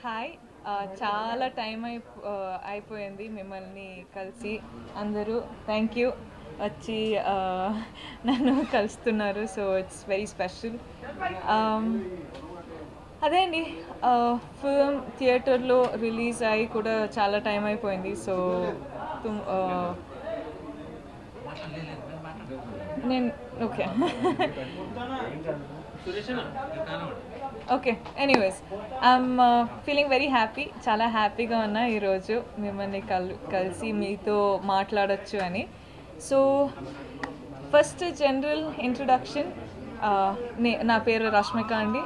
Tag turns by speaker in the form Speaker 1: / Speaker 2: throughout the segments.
Speaker 1: Hi చాలా time అయిపోయింది మిమ్మల్ని కలిసి అందరూ థ్యాంక్ యూ వచ్చి నన్ను కలుస్తున్నారు సో ఇట్స్ వెరీ స్పెషల్ అదే అండి ఫిల్మ్ థియేటర్లో రిలీజ్ అయ్యి కూడా చాలా టైం అయిపోయింది సో నేను okay okay anyways I'm feeling very happy చాలా హ్యాపీగా ఉన్నా ఈరోజు మిమ్మల్ని కలిసి మీతో మాట్లాడచ్చు అని సో ఫస్ట్ జనరల్ ఇంట్రొడక్షన్ నా పేరు రష్మిక అండి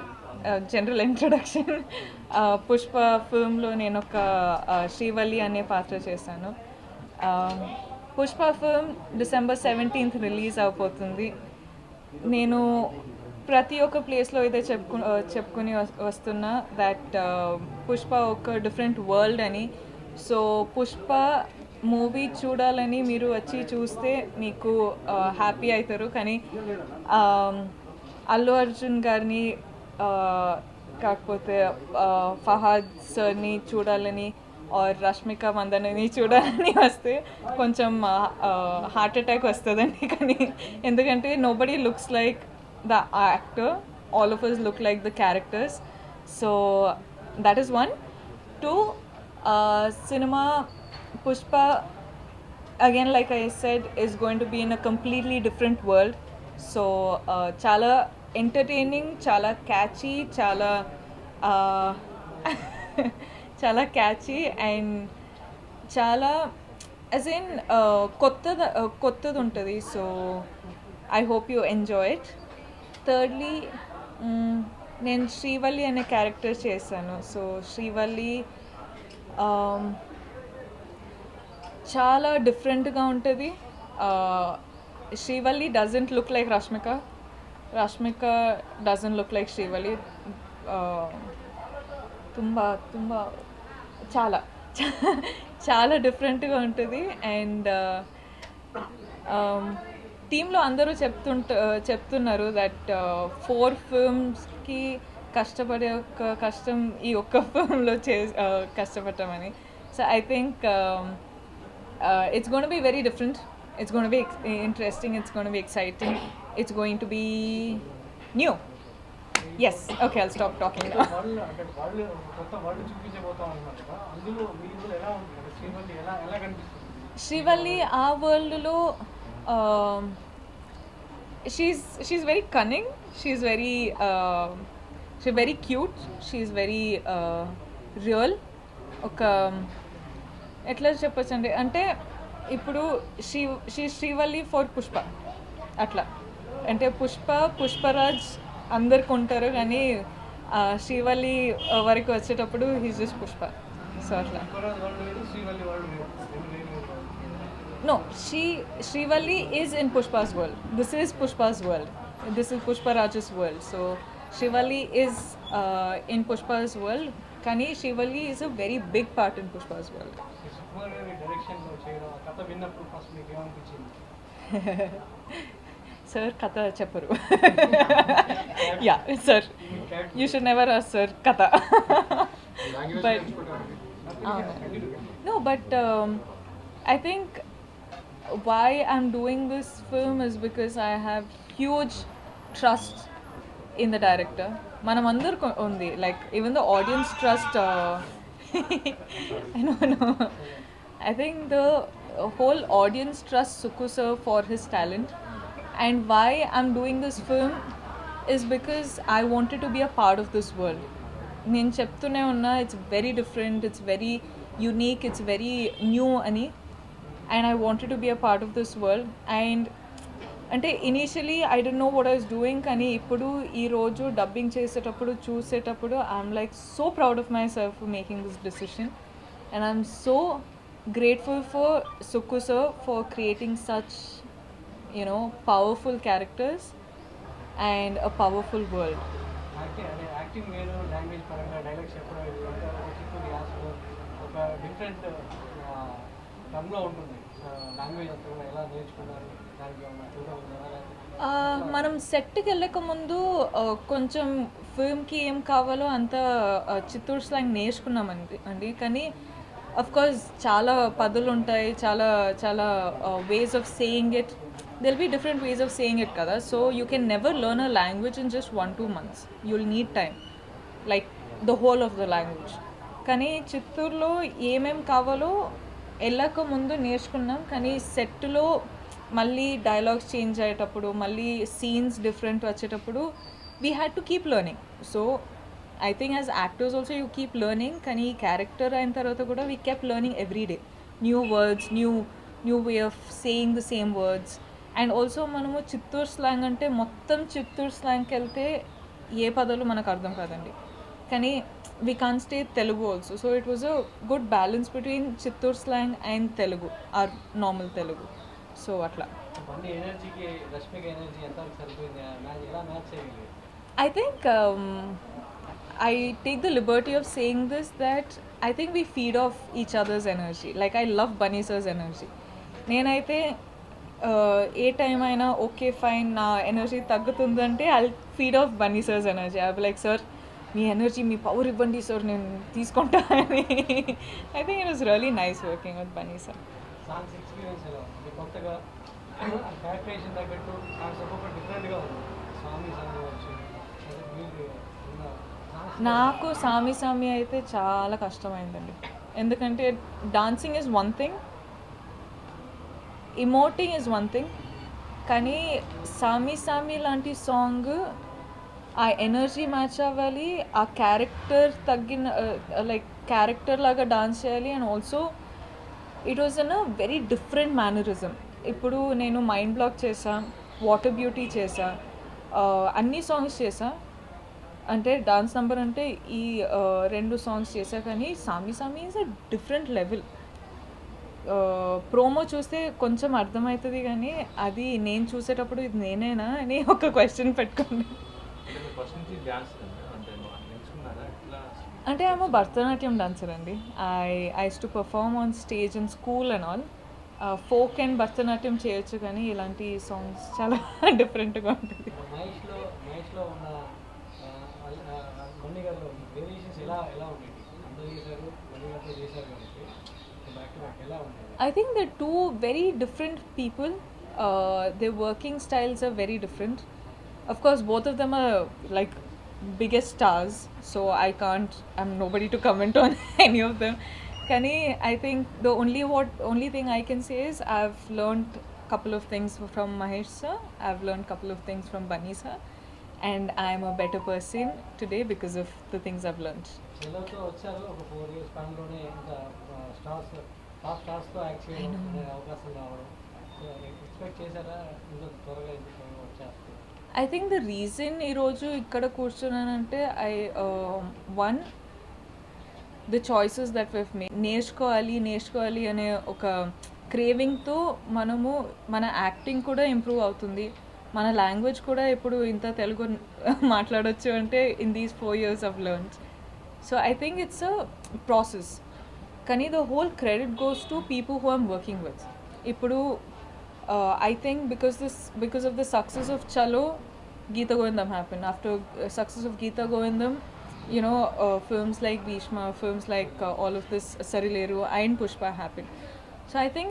Speaker 1: జనరల్ ఇంట్రొడక్షన్ పుష్ప ఫిల్మ్లో నేను ఒక శ్రీవల్లి అనే పాత్ర చేశాను Pushpa film December 17th release అయిపోతుంది నేను ప్రతి ఒక్క ప్లేస్లో అయితే చెప్పుకుని వస్తున్నా దట్ పుష్ప ఒక డిఫరెంట్ వరల్డ్ అని సో పుష్ప మూవీ చూడాలని మీరు వచ్చి చూస్తే మీకు హ్యాపీ అవుతారు కానీ అల్లు అర్జున్ గారిని కాకపోతే ఫహాద్ సార్ని చూడాలని ఆర్ రష్మిక మందనని చూడాలని వస్తే కొంచెం హార్ట్ అటాక్ వస్తుందండి కానీ ఎందుకంటే nobody looks like the actor, all of us look like the characters, so that is one. Two, cinema Pushpa again like I said is going to be in a completely different world, so chala entertaining, chala catchy, chala chala catchy and chala as in kottadu untadi, so I hope you enjoy it. Thirdly నేను శ్రీవల్లి అనే character చేశాను so Srivalli చాలా డిఫరెంట్గా ఉంటుంది Srivalli doesn't look like Rashmika doesn't look like Srivalli ತುಂಬ ತುಂಬ చాలా చాలా డిఫరెంట్గా ఉంటుంది అండ్ టీంలో అందరూ చెప్తున్నారు దట్ 4 ఫిల్మ్స్కి కష్టపడే కష్టం ఈ ఒక్క ఫిల్మ్లో కష్టపడటమని so I think it's gonna be very different, it's gonna be interesting, it's gonna be exciting, it's going to be new. Yes okay I'll stop talking. Srivalli ఆ వరల్డ్లో she's very cunning, she's very cute, she's very real. ఒక ఎట్లా చెప్పచ్చు అంటే ఇప్పుడు Srivalli for Pushpa అట్లా అంటే పుష్పరాజ్ అందరికి ఉంటారు కానీ శ్రీవల్లి వరకు వచ్చేటప్పుడు హీస్ జస్ట్ పుష్ప సో అట్లా. No, Srivalli is in Pushpa's world. This is Pushpa's world. This is Pushpa Raj's world. So Srivalli is in Pushpa's world. Kani Srivalli is a very big part in Pushpa's world. Sir, Katha Chapparu. Yeah, sir. You should never ask sir Katha. But no, but I think why I'm doing this film is because I have huge trust in the director. Manam andaru undi, like even the audience trust I don't know. I think the whole audience trusts Sukku sir for his talent, and why I'm doing this film is because I wanted to be a part of this world. Nenu cheptune unna, it's very different, it's very unique, it's very new ani, and I wanted to be a part of this world. And అంటే initially I don't know what I was doing కానీ ఇప్పుడు ఈరోజు dubbing చేసేటప్పుడు చూసేటప్పుడు I'm like so proud of my self for making this decision and I'm so grateful for Sukku sir for creating such powerful characters and a powerful world. మనం సెట్కి వెళ్ళక ముందు కొంచెం ఫిల్మ్కి ఏం కావాలో అంత చిత్తూరు స్లాంగ్ నేర్చుకున్నామండి కానీ అఫ్ కోర్స్ చాలా పదులు ఉంటాయి, చాలా చాలా ways of saying it, they'll be different ways of saying it కదా. So you can never learn a language in just 1-2 months. You'll need time like the whole of the language. కానీ చిత్తూరులో ఏమేం కావాలో వెళ్ళక ముందు నేర్చుకున్నాం, కానీ సెట్లో మళ్ళీ డైలాగ్స్ చేంజ్ అయ్యేటప్పుడు, మళ్ళీ సీన్స్ డిఫరెంట్ వచ్చేటప్పుడు we had to keep learning. So I think as actors also you keep learning, కానీ క్యారెక్టర్ అయిన తర్వాత కూడా we keep learning every day. New words, new way of saying the same words. And also మనము Chittoor slang అంటే మొత్తం చిత్తూరు స్లాంగ్కి వెళ్తే ఏ పదాలు మనకు అర్థం కాదండి, కానీ we can't stay Telugu also. So it was a good balance between Chittoor slang and Telugu, our normal Telugu. So atla. I think I take the liberty of saying this that I think we feed off each other's energy. Like I love Bunny sir's energy. నేనైతే ఏ time అయినా okay fine నా energy తగ్గుతుందంటే I feed off Bunny sir's energy. I be like sir మీ energy, మీ power ఇవ్వండి sir, నేను తీసుకుంటా అని. I think it was really nice working with Bunny sir. నాకు సామి సామి అయితే చాలా కష్టమైందండి, ఎందుకంటే dancing is one thing, emoting is one thing, కానీ సామి సామి లాంటి సాంగ్ ఆ ఎనర్జీ మ్యాచ్ అవ్వాలి, ఆ క్యారెక్టర్ తగ్గిన లైక్ క్యారెక్టర్ లాగా డాన్స్ చేయాలి. And also it was an a very different mannerism. ఇప్పుడు నేను మైండ్ బ్లాక్ చేసా, వాటర్ బ్యూటీ చేసా, అన్ని సాంగ్స్ చేసా, అంటే డాన్స్ నంబర్ అంటే ఈ 2 సాంగ్స్ చేసా, కానీ సామి సామి is a different level. Promo చూస్తే కొంచెం అర్థమవుతుంది, కానీ అది నేను చూసేటప్పుడు ఇది నేనేనా అని ఒక క్వశ్చన్ పెట్టుకోండి. అంటే ఆమె భరతనాట్యం డాన్సర్ అండి. I use to perform on stage in school and all. Folk and Bharatanatyam చేయొచ్చు, కానీ ఇలాంటి సాంగ్స్ చాలా డిఫరెంట్గా ఉంటుంది. I think they're two very different people. Their working styles are very different. Of course, both of them are like biggest stars, so I'm nobody to comment on any of them. Kani, I think the only thing I can say is I've learned couple of things from Mahesh sir, I've learned couple of things from Bunny sir, and I'm a better person today because of the things I've learned.
Speaker 2: Chellato vacharu oka 4 years span lone inta stars to act cheyadam avakasam raavadam, so expect chesara inta త్వరగా ఎందుకు వచ్చారు?
Speaker 1: I think the reason ఈ రోజు ఇక్కడ కూర్చున్నానంటే one the choices that we've made. నేర్చుకోవాలి అనే ఒక క్రేవింగ్తో మనము మన యాక్టింగ్ కూడా ఇంప్రూవ్ అవుతుంది, మన లాంగ్వేజ్ కూడా ఇప్పుడు ఇంత తెలుగు మాట్లాడొచ్చు అంటే in these 4 years I've learned. So I think it's a process, కానీ the whole credit goes to people who I'm working with. ఇప్పుడు I think because of the success of Chalo, Geeta Govindam happened. After success of Geeta Govindam, you know, films like Bhishma, films like all of this Sarileru and Pushpa happened. So I think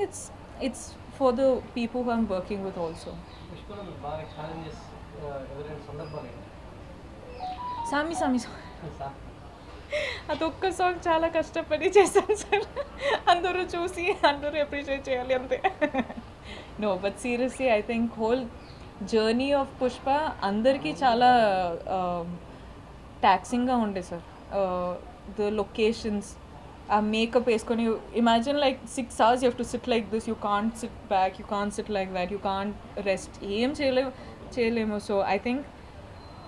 Speaker 1: it's for the people who I'm working with also.
Speaker 2: Pushpa lo baga challenges evident sandarbhalu
Speaker 1: సామి అదొక్క song చాలా కష్టపడి చేశాను sir, అందరూ చూసి అందరూ appreciate చేయాలి అంతే. No but seriously I think whole journey of Pushpa అందరికీ చాలా టాక్సింగ్గా ఉండే సార్. ద లొకేషన్స్, ఆ మేకప్ వేసుకొని imagine like 6 hours you have to sit like this, you can't sit back, you can't sit like that, you can't rest, ఏం చేయలేము. So I think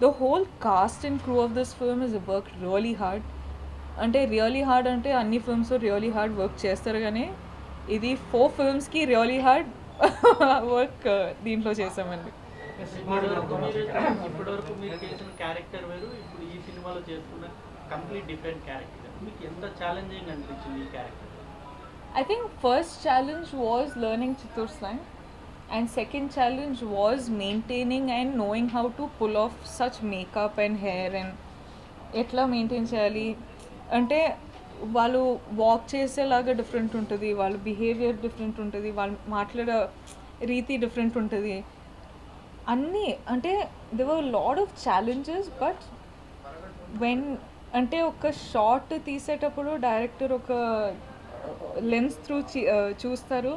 Speaker 1: the whole cast and crew of this film has worked really hard. అంటే really hard అంటే అన్ని films really hard work చేస్తారు, కానీ ఇది 4 filmsకి really hard work దీంట్లో చేసామండి.
Speaker 3: ఇప్పటివరకు మీరు చేసిన క్యారెక్టర్ వేరు, ఇప్పుడు ఈ సినిమాలో చేస్తున్న కంప్లీట్ డిఫరెంట్ క్యారెక్టర్, మీకు ఎంత ఛాలెంజింగ్ అనిపించింది ఈ character?
Speaker 1: I think first challenge was learning Chittoor slang, and second challenge was maintaining and knowing how to pull off such makeup and hair and ఎట్లా మెయింటైన్ చేయాలి అంటే వాళ్ళు వాక్ చేసేలాగా different ఉంటుంది, వాళ్ళ బిహేవియర్ డిఫరెంట్ ఉంటుంది, వాళ్ళు మాట్లాడే రీతి డిఫరెంట్ ఉంటుంది అన్నీ. అంటే they were lot of challenges. But when అంటే ఒక షార్ట్ తీసేటప్పుడు డైరెక్టర్ ఒక లెన్స్ త్రూ చూస్తారు,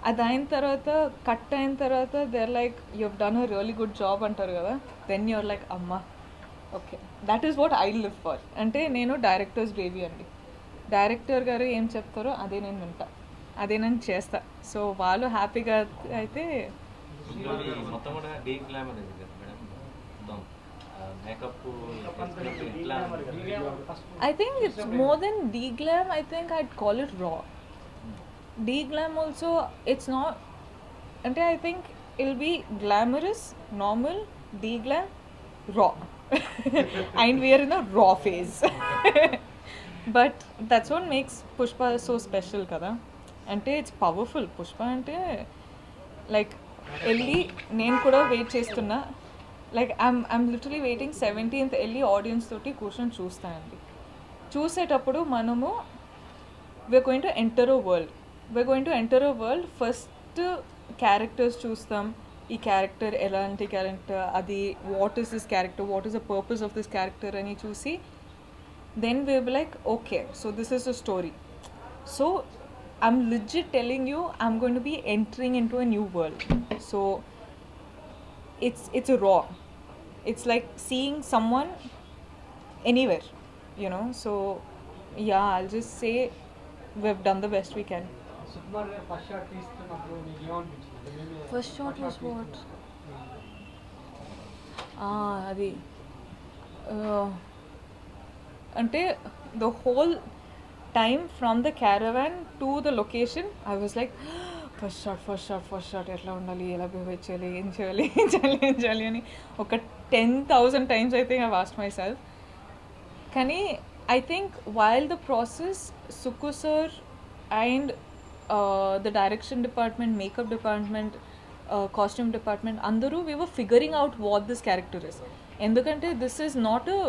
Speaker 1: అది అయిన తర్వాత కట్ అయిన తర్వాత they are like you have done a really good job అంటారు కదా, దెన్ యూఆర్ లైక్ అమ్మా okay that is what I live for. అంటే నేను డైరెక్టర్స్ బేబీ అండి, డైరెక్టర్ గారు ఏం చెప్తారో అదే నేను వింటా, అదే నేను చేస్తా. సో వాళ్ళు హ్యాపీగా అయితే
Speaker 4: మొత్తం కూడా డీ గ్లామర్ ఇది కదా మేడం, మొత్తం మేకప్ ఎట్లా
Speaker 1: I think it's more than D-glam. I think I'd call it raw. D-glam also, it's not. And I think it'll be glamorous, normal, D-glam, raw. And we are in a raw phase. But that's what makes Pushpa so special, kada. And it's powerful. Pushpa ante like elli నేను కూడా wait చేస్తున్నా. Like I'm literally waiting 17th వెళ్ళి audience తోటి కూర్చొని చూస్తానండి. చూసేటప్పుడు మనము we're going to enter a world. First characters చూస్తాం, ఈ క్యారెక్టర్ ఎలాంటి క్యారెక్టర్, అది what is this character, what is the purpose of this character అని చూసి then we be like okay so this is the story. So I'm legit telling you I'm going to be entering into a new world. So it's raw. It's like seeing someone anywhere, you know. So yeah, I'll just say we've done the best we can.
Speaker 2: Sukumar గారు first shot తీస్తున్నప్పుడు మీకు ఏమనిపించింది?
Speaker 1: First shot was what? అది అంటే the whole time from the caravan to the location I was like first shot ఎట్లా ఉండాలి, ఎలా behave చేయాలి, ఏం చేయాలి అని ఒక 10,000 times I think I've asked myself. కానీ I think while the process, Suku sir and the direction department, makeup department, costume department, andaru we were figuring out what this character is. Endukante this is not a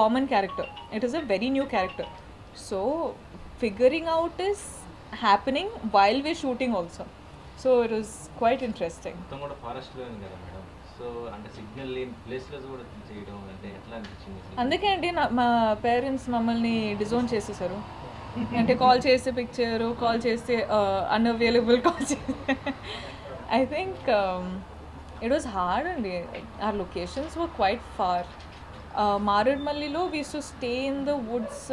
Speaker 1: common character, it is a very new character. So figuring out is happening while we're shooting also. So it was quite interesting.
Speaker 4: మొత్తం కూడా ఫారెస్ట్లో ఉంది కదా madam, so అంటే signal లేని ప్లేస్లో కూడా చేయడం అంటే ఎట్లా అనిపించింది?
Speaker 1: అందుకే అండి మా పేరెంట్స్ మమ్మల్ని డిజోన్ చేసేసారు. అంటే కాల్ చేస్తే పిక్ చేయరు, కాల్ చేస్తే అన్అవైలబుల్ కాల్ చేస్తే. I think it was hard అండి. Our locations were quite far. మారేడ్మల్లిలో we to stay in the woods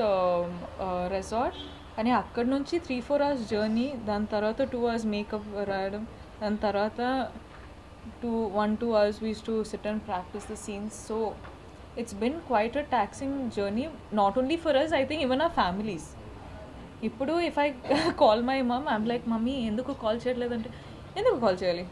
Speaker 1: resort, కానీ అక్కడ నుంచి 3-4 hours జర్నీ, దాని తర్వాత 2 hours మేకప్ రాయడం, దాని తర్వాత 1-2 hours we used to sit and practice the scenes. So it's been quite a taxing journey, not only for us, I think even our families. ఇప్పుడు if I call my mom, I'm like mummy ఎందుకు call చేయట్లేదంటే, ఎందుకు call చేయాలి,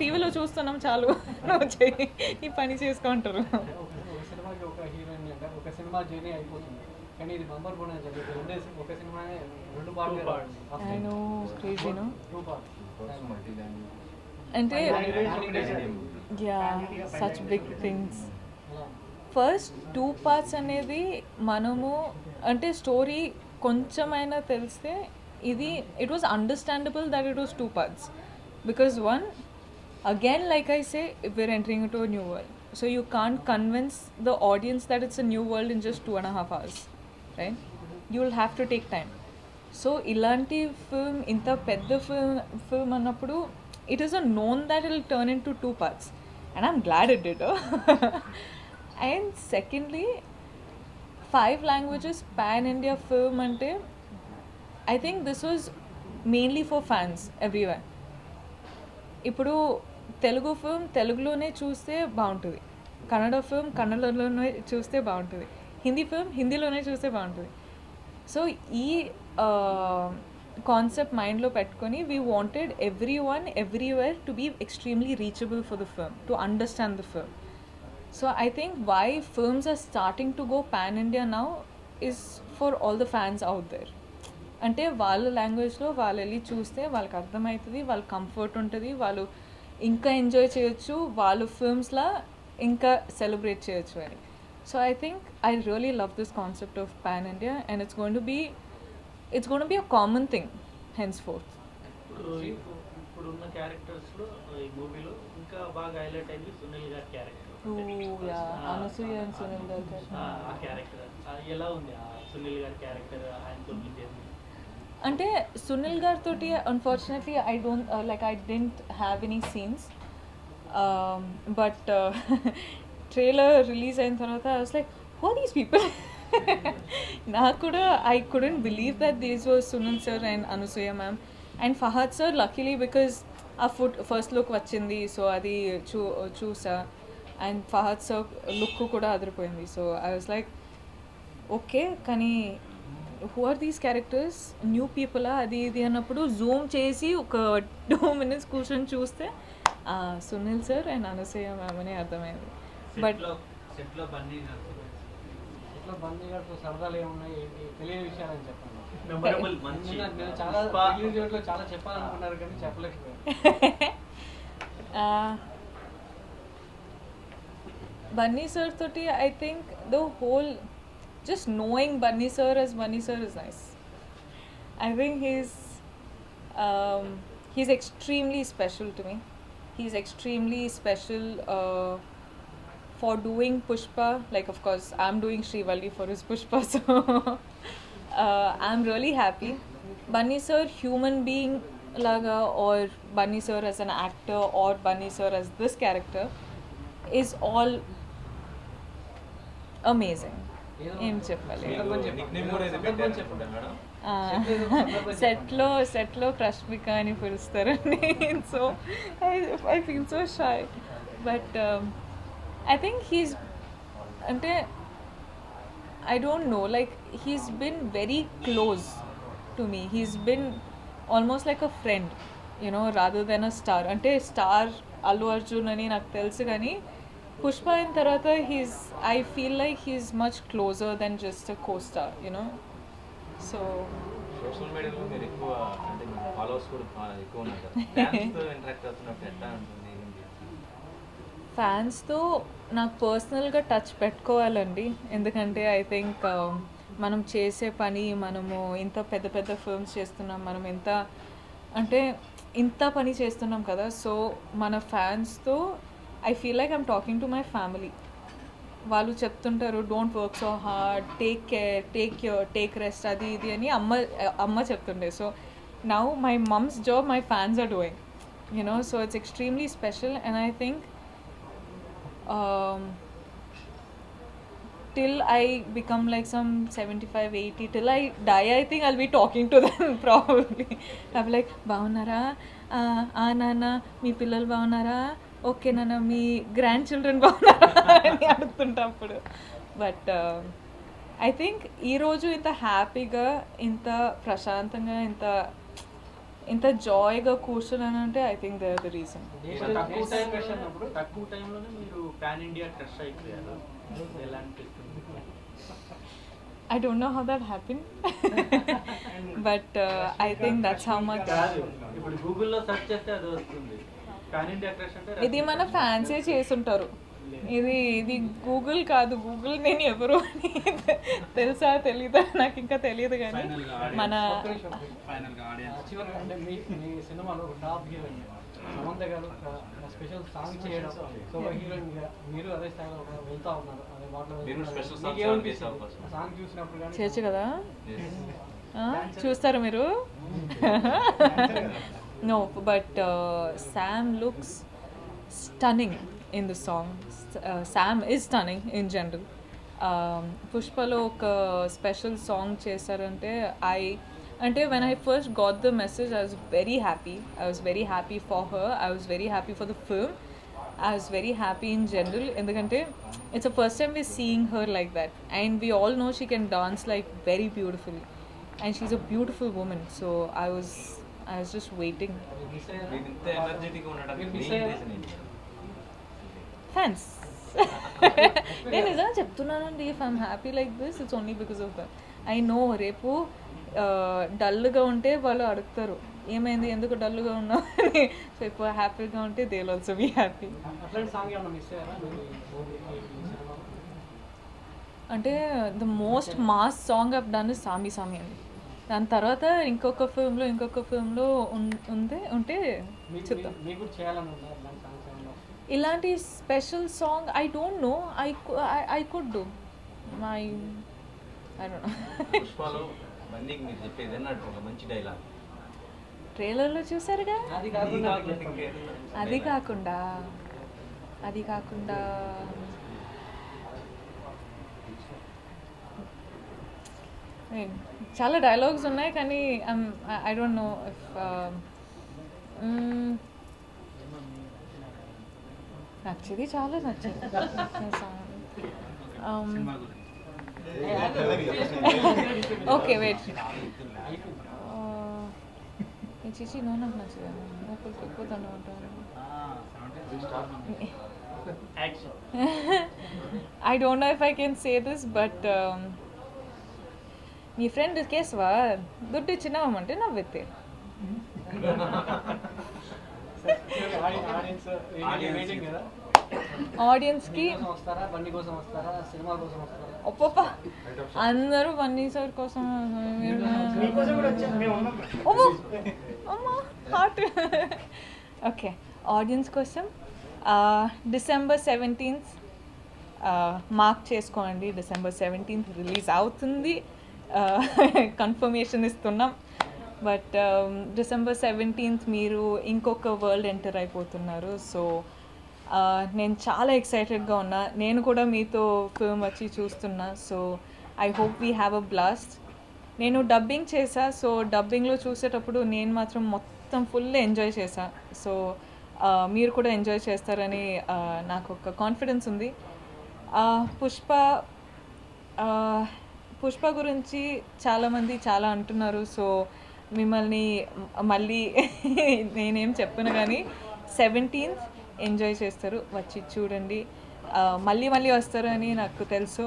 Speaker 1: టీవీలో చూస్తున్నాం చాలు, నువ్వు చేయి ఈ పని చేసుకుంటారు.
Speaker 2: ఒక సినిమాకి ఒక హీరోయిన్ అంటే ఒక సినిమా జర్నీ అయిపోతుంది, కానీ ఇది బంపర్ కూడా జరిగింది. ఒక సినిమానే 2 పార్ట్లు.
Speaker 1: I know, crazy, no?
Speaker 2: 2 parts.
Speaker 1: అంటే yeah such big things. First 2 parts అనేది మనము అంటే స్టోరీ కొంచెమైనా తెలిస్తే ఇది it was understandable that it was 2 parts. Because one again like I say we're entering into a new world, so you can't convince the audience that it's a new world in just 2.5 hours, right? You will have to take time. So ఇలాంటి film, ఇంత పెద్ద film అన్నప్పుడు it is a known that it will turn into 2 parts, and I'm glad it did. And secondly, 5 languages pan India film ante I think this was mainly for fans everywhere. ఇప్పుడు Telugu film తెలుగులోనే చూస్తే బాగుంటుంది, Kannada film కన్నడలోనే చూస్తే బాగుంటుంది, Hindi film హిందీలోనే చూస్తే బాగుంటుంది. So ఈ concept మైండ్లో పెట్టుకొని we wanted every one everywhere to be extremely reachable for the film, to understand the film. So I think why films are starting to go pan India now is for all the fans out there. అంటే వాళ్ళ లాంగ్వేజ్లో వాళ్ళు వెళ్ళి చూస్తే వాళ్ళకి అర్థమవుతుంది, వాళ్ళ comfort ఉంటుంది, వాళ్ళు ఇంకా ఎంజాయ్ చేయొచ్చు, వాళ్ళు ఫిల్మ్స్లా ఇంకా సెలబ్రేట్ చేయొచ్చు అని. So I think I really love this concept of pan India, and it's going to be a common thing henceforth.
Speaker 3: ఇప్పుడున్న క్యారెక్టర్స్లో ఈ మూవీలో ఇంకా బాగా హైలైట్ అయింది సునీల్ గారి character
Speaker 1: Anasuya and Sunil Garg.
Speaker 3: ఆ క్యారెక్టర్ ఎలా ఉంది ఆ సునీల్ గారి క్యారెక్టర్ ఆయనతో మీ జర్నీ
Speaker 1: అంటే సునీల్ గారితో unfortunately I didn't have any scenes, but trailer release అయిన తర్వాత I was like, who are these people? నాకు కూడా I couldn't believe that these were Sunil sir and Anusuya ma'am and Fahad sir, luckily because ఆ first look వచ్చింది, సో అది చూసా, and Fahadh sir look కూడా అదిరిపోయింది. So I was like okay, కానీ who are these characters, new పీపులా అది ఇది అన్నప్పుడు జూమ్ చేసి ఒక 2 minutes కూర్చొని చూస్తే Sunil sir and Anasuya ma'am అని అర్థమైంది. బట్
Speaker 2: సెట్లో బన్నీ గారితో సరదాలు ఏమున్నాయి ఏంటి తెలియని విషయాలని చెప్పండి.
Speaker 3: మెమరబుల్ మంచి
Speaker 2: నేను చాలా రిలీజ్ డేట్లో చాలా చెప్పాలనుకున్నారు కానీ చెప్పలేకపోయాను.
Speaker 1: Bunny sir toti, I think the whole, just knowing Bunny sir as Bunny sir is nice. I think he's extremely special to me. He's extremely special for doing Pushpa. Like, of course, I'm doing Srivalli for his Pushpa, so I'm really happy. Bunny sir, human being laga, or Bunny sir as an actor, or Bunny sir as this character, is all amazing. ఏం చెప్పాలి, సెట్లో క్రష్మిక అని పిలుస్తారండి. So I feel so shy, but I think he's అంటే I don't know, like he's been very close to me. He's been almost like a friend, you know, rather than a star. Ante star Allu Arjun ani నాకు తెలుసు కానీ పుష్ప అయిన తర్వాత I feel like he's much closer than just a co-star, you know. So
Speaker 4: social మీడియాలో మీరు ఎక్కువ అంటే followers కూడా ఎక్కువ ఉన్నారు కదా, ఫ్యాన్స్తో ఇంటరాక్ట్ అవుతున్నప్పుడు ఎట్లా ఉంటుంది?
Speaker 1: ఫ్యాన్స్తో నాకు పర్సనల్గా టచ్ పెట్టుకోవాలండి, ఎందుకంటే ఐ థింక్ మనం చేసే పని, మనము ఇంత పెద్ద పెద్ద ఫిల్మ్స్ చేస్తున్నాం, మనం ఇంత పని చేస్తున్నాం కదా. సో మన ఫ్యాన్స్తో I feel like I'm talking to my family. వాళ్ళు చెప్తుంటారు don't work so hard, take care, take rest, అది ఇది అని అమ్మ చెప్తుండే. So now my mom's job my fans are doing, you know. So it's extremely special, and I think till I become like some 75-80, till I die, I think I'll be talking to them probably. I'll be like, బాగున్నారా, నాన్న మీ పిల్లలు బాగున్నారా, okay నాన్న మీ grand children బాగున్నారా అని అడుగుతుంటప్పుడు. But I think ఈరోజు ఇంత హ్యాపీగా, ఇంత ప్రశాంతంగా, ఇంత జాయ్గా కూర్చున్నానంటే I think they are the reason.
Speaker 3: తక్కువ టైంలోనే మీరు పాన్ ఇండియా క్రష్ అయిపోయారు, ఎలా అనిపిస్తుంది?
Speaker 1: I don't know how that happened, but I think that's how much.
Speaker 3: ఇప్పుడు గూగుల్లో సెర్చ్ చేస్తే అది వస్తుంది, పాన్ ఇండియా క్రష్ అంటే.
Speaker 1: ఇది మన ఫ్యాన్సే చేసుంటారు, ఇది గూగుల్ కాదు. గూగుల్ నేను ఎవరు అని తెలుసా తెలీదా నాకు ఇంకా తెలియదు, కానీ మన
Speaker 2: అంటే మీ సినిమాలో ఒక టాప్ హీరోయిన్ సమంత గారు స్పెషల్ సాంగ్ చేయడం, సో హీరోయిన్ మీరు అదే స్థాయిలో వెళ్తా ఉన్నారు, అదే సాంగ్ చూసినప్పుడు కానీ
Speaker 1: చేయొచ్చు కదా. చూస్తారా మీరు? No, but Sam looks stunning in the song. Sam is stunning in general. Pushpalo oka special song chesarante when I first got the message, I was very happy. I was very happy for her. I was very happy for the film. I was very happy in general. Endukante it's the first time we're seeing her like that, and we all know she can dance like very beautifully, and she's a beautiful woman. So I was just waiting. Fans. నేను నిజంగా చెప్తున్నానండి, if I'm happy like this it's only because of that. I know రేపు డల్గా ఉంటే వాళ్ళు అడుగుతారు ఏమైంది, ఎందుకు డల్గా ఉన్నావు అని. సో ఇప్పుడు హ్యాపీగా ఉంటే they will also be happy. అంటే the most mass song of done Saami Saami అని. దాని తర్వాత ఇంకొక ఫిల్మ్లో ఉంటే చూద్దాం.
Speaker 2: మీకు కూడా చేయాలని ఉందా ఇలాంటి సాంగ్స్ ఏమన్నా?
Speaker 1: ఇలాంటి special song I don't know, I could do my I don't know.
Speaker 4: పుష్పలో బందీకి మీరు చెప్పేది అన్నట్టు ఒక మంచి డైలాగ్.
Speaker 1: ట్రైలర్లో చూసారుగా.
Speaker 2: అది కాకుండా
Speaker 1: అది కాకుండా చాలా డైలాగ్స్ ఉన్నాయి కానీ ఐ డోంట్ నో ఇఫ్ నచ్చేది చాలా నచ్చింది ఓకే వెయిట్ చిచి నో నాకు నచ్చదు ఎక్కువ I don't know if I can say this but మీ ఫ్రెండ్ కేశవా దుడ్డు ఇచ్చినామంటే నవ్వెత్తే.
Speaker 2: మీటింగ్ కదా,
Speaker 1: ఆడియన్స్కి
Speaker 2: వస్తారా, బండి కోసం వస్తారా, సినిమా కోసం వస్తారా?
Speaker 1: ఒప్ప అందరూ బన్నీ సార్ కోసం హార్ట్. ఓకే, ఆడియన్స్ కోసం December 17th మార్క్ చేసుకోండి. December 17th రిలీజ్ అవుతుంది, కన్ఫర్మేషన్ ఇస్తున్నాం. బట్ December 17th మీరు ఇంకొక వరల్డ్ ఎంటర్ అయిపోతున్నారు. సో నేను చాలా ఎక్సైటెడ్గా ఉన్నా. నేను కూడా మీతో ఫిల్మ్ వచ్చి చూస్తున్నా. So I hope we have a blast. నేను డబ్బింగ్ చేశా. సో డబ్బింగ్లో చూసేటప్పుడు నేను మాత్రం మొత్తం ఫుల్ ఎంజాయ్ చేశా. సో మీరు కూడా ఎంజాయ్ చేస్తారని నాకు ఒక కాన్ఫిడెన్స్ ఉంది. పుష్ప గురించి చాలామంది చాలా అంటున్నారు. సో మిమ్మల్ని మళ్ళీ నేనేం చెప్పను కానీ 17th ఎంజాయ్ చేస్తారు, వచ్చి చూడండి. మళ్ళీ వస్తారు అని నాకు తెలుసు.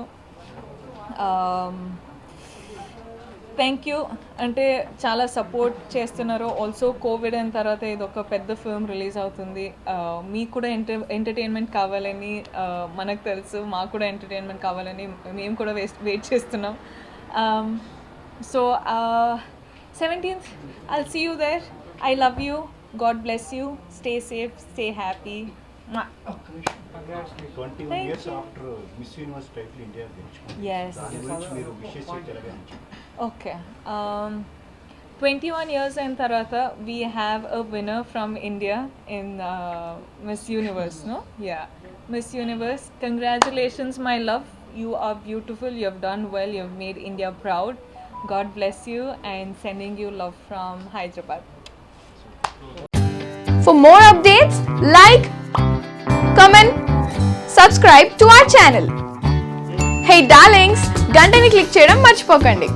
Speaker 1: థ్యాంక్ యూ, అంటే చాలా సపోర్ట్ చేస్తున్నారు. ఆల్సో కోవిడ్ అయిన తర్వాత ఇది ఒక పెద్ద ఫిల్మ్ రిలీజ్ అవుతుంది. మీకు కూడా ఎంటర్టైన్మెంట్ కావాలని మనకు తెలుసు, మాకు కూడా ఎంటర్టైన్మెంట్ కావాలని మేము కూడా వెయిట్ చేస్తున్నాం. So 17th I'll see you there. I love you. God bless you. Stay safe, stay happy.
Speaker 5: 21 years after Miss Universe title India గెలుచుకుంది.
Speaker 1: Yes.
Speaker 5: దాని గురించి మీరు విషెస్ చెప్పారు.
Speaker 1: Okay. 21 years in Tarata, we have a winner from India in Miss Universe, no? Yeah. Miss Universe. Congratulations, my love. You are beautiful. You have done well. You have made India proud. God bless you, and sending you love from Hyderabad.
Speaker 6: For more updates, like, comment, subscribe to our channel. Hey darlings, గంటని click చేయడం మర్చిపోకండి.